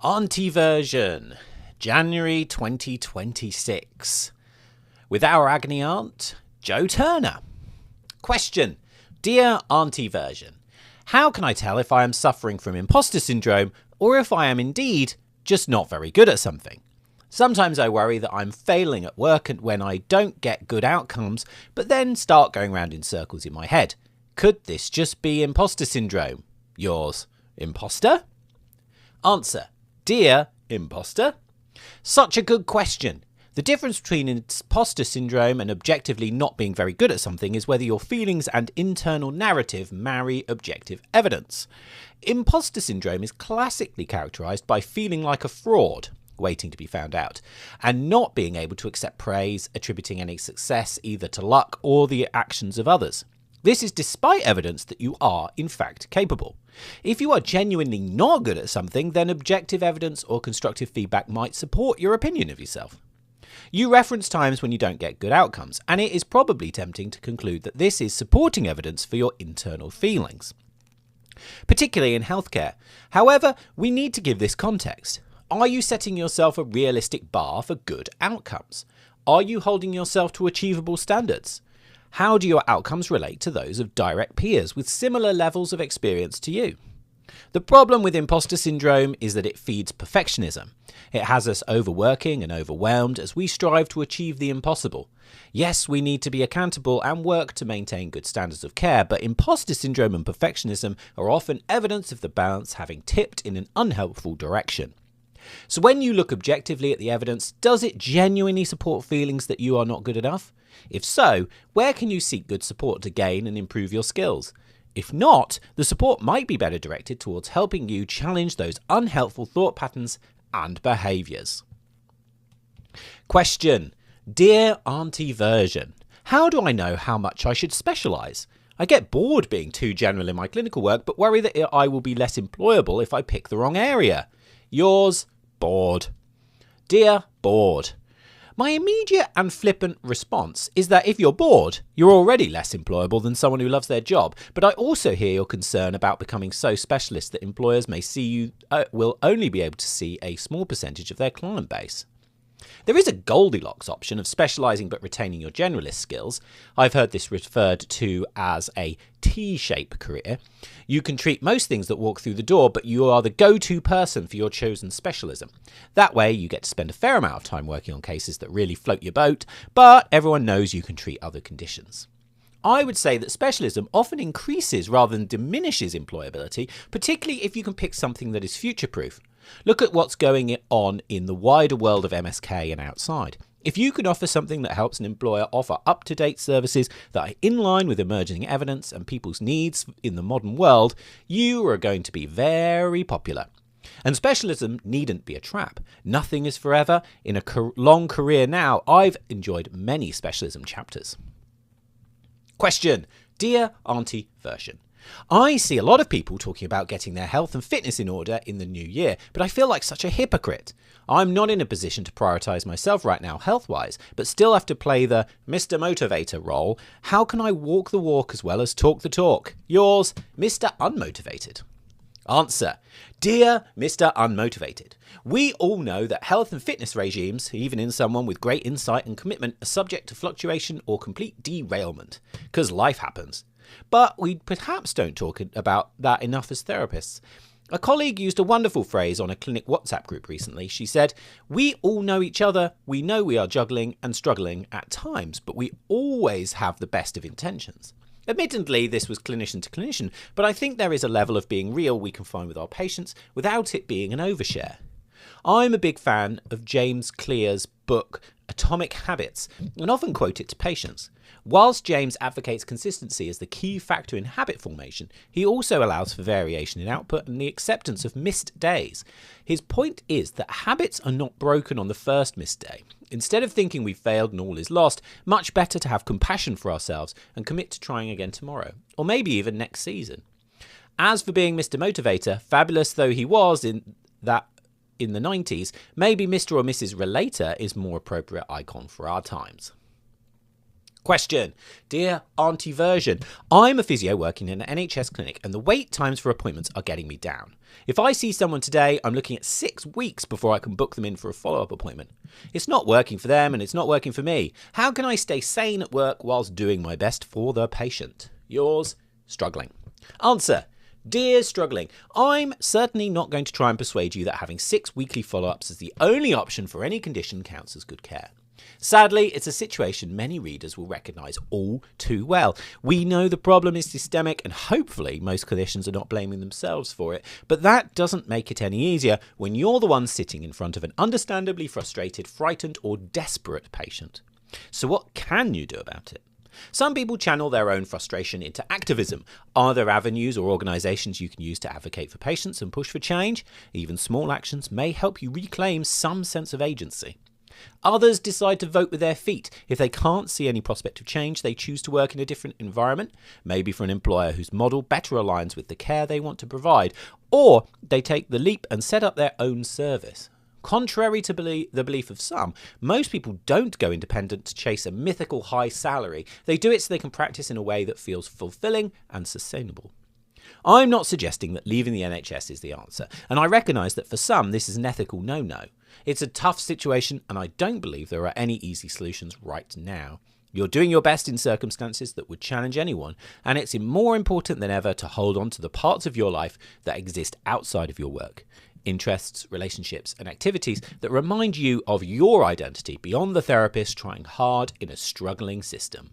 Auntie version, January 2026. With our Agony aunt, Joe Turner. Question. Dear Auntie version, how can I tell if I am suffering from imposter syndrome or if I am indeed just not very good at something? Sometimes I worry that I'm failing at work and when I don't get good outcomes, but then start going round in circles in my head. Could this just be imposter syndrome? Yours, Imposter? Answer. Dear Imposter? Such a good question. The difference between imposter syndrome and objectively not being very good at something is whether your feelings and internal narrative marry objective evidence. Imposter syndrome is classically characterised by feeling like a fraud, waiting to be found out, and not being able to accept praise, attributing any success either to luck or the actions of others. This is despite evidence that you are, in fact, capable. If you are genuinely not good at something, then objective evidence or constructive feedback might support your opinion of yourself. You reference times when you don't get good outcomes, and it is probably tempting to conclude that this is supporting evidence for your internal feelings, particularly in healthcare. However, we need to give this context. Are you setting yourself a realistic bar for good outcomes? Are you holding yourself to achievable standards? How do your outcomes relate to those of direct peers with similar levels of experience to you? The problem with imposter syndrome is that it feeds perfectionism. It has us overworking and overwhelmed as we strive to achieve the impossible. Yes, we need to be accountable and work to maintain good standards of care, but imposter syndrome and perfectionism are often evidence of the balance having tipped in an unhelpful direction. So when you look objectively at the evidence, does it genuinely support feelings that you are not good enough? If so, where can you seek good support to gain and improve your skills? If not, the support might be better directed towards helping you challenge those unhelpful thought patterns and behaviours. Question. Dear Auntie version, how do I know how much I should specialise? I get bored being too general in my clinical work, but worry that I will be less employable if I pick the wrong area. Yours, Bored. Dear Bored, my immediate and flippant response is that if you're bored, you're already less employable than someone who loves their job. But I also hear your concern about becoming so specialist that employers may see you will only be able to see a small percentage of their client base. There is a Goldilocks option of specialising but retaining your generalist skills. I've heard this referred to as a T-shape career. You can treat most things that walk through the door, but you are the go-to person for your chosen specialism. That way, you get to spend a fair amount of time working on cases that really float your boat, but everyone knows you can treat other conditions. I would say that specialism often increases rather than diminishes employability, particularly if you can pick something that is future-proof. Look at what's going on in the wider world of MSK and outside. If you can offer something that helps an employer offer up-to-date services that are in line with emerging evidence and people's needs in the modern world, you are going to be very popular. And specialism needn't be a trap. Nothing is forever. In a long career now, I've enjoyed many specialism chapters. Question. Dear Auntie version, I see a lot of people talking about getting their health and fitness in order in the new year, but I feel like such a hypocrite. I'm not in a position to prioritise myself right now health-wise, but still have to play the Mr. Motivator role. How can I walk the walk as well as talk the talk? Yours, Mr. Unmotivated. Answer. Dear Mr. Unmotivated, we all know that health and fitness regimes, even in someone with great insight and commitment, are subject to fluctuation or complete derailment, because life happens. But we perhaps don't talk about that enough as therapists. A colleague used a wonderful phrase on a clinic WhatsApp group recently. She said, we all know each other, we know we are juggling and struggling at times, but we always have the best of intentions. Admittedly, this was clinician to clinician, but I think there is a level of being real we can find with our patients without it being an overshare. I'm a big fan of James Clear's book Atomic Habits and often quote it to patients. Whilst James advocates consistency as the key factor in habit formation, he also allows for variation in output and the acceptance of missed days. His point is that habits are not broken on the first missed day. Instead of thinking we've failed and all is lost, much better to have compassion for ourselves and commit to trying again tomorrow, or maybe even next season. As for being Mr. Motivator, fabulous though he was in the 90s, maybe Mr. or Mrs. Relator is more appropriate icon for our times. Question. Dear Auntie version, I'm a physio working in an NHS clinic and the wait times for appointments are getting me down. If I see someone today, I'm looking at 6 weeks before I can book them in for a follow-up appointment. It's not working for them and it's not working for me. How can I stay sane at work whilst doing my best for the patient? Yours, Struggling. Answer. Dear Struggling, I'm certainly not going to try and persuade you that having 6 weekly follow-ups as the only option for any condition counts as good care. Sadly, it's a situation many readers will recognise all too well. We know the problem is systemic and hopefully most clinicians are not blaming themselves for it, but that doesn't make it any easier when you're the one sitting in front of an understandably frustrated, frightened or desperate patient. So what can you do about it? Some people channel their own frustration into activism. Are there avenues or organisations you can use to advocate for patients and push for change? Even small actions may help you reclaim some sense of agency. Others decide to vote with their feet. If they can't see any prospect of change, they choose to work in a different environment, maybe for an employer whose model better aligns with the care they want to provide, or they take the leap and set up their own service. Contrary to the belief of some, most people don't go independent to chase a mythical high salary. They do it so they can practice in a way that feels fulfilling and sustainable. I'm not suggesting that leaving the NHS is the answer, and I recognise that for some this is an ethical no-no. It's a tough situation and I don't believe there are any easy solutions right now. You're doing your best in circumstances that would challenge anyone, and it's more important than ever to hold on to the parts of your life that exist outside of your work. Interests, relationships and activities that remind you of your identity beyond the therapist trying hard in a struggling system.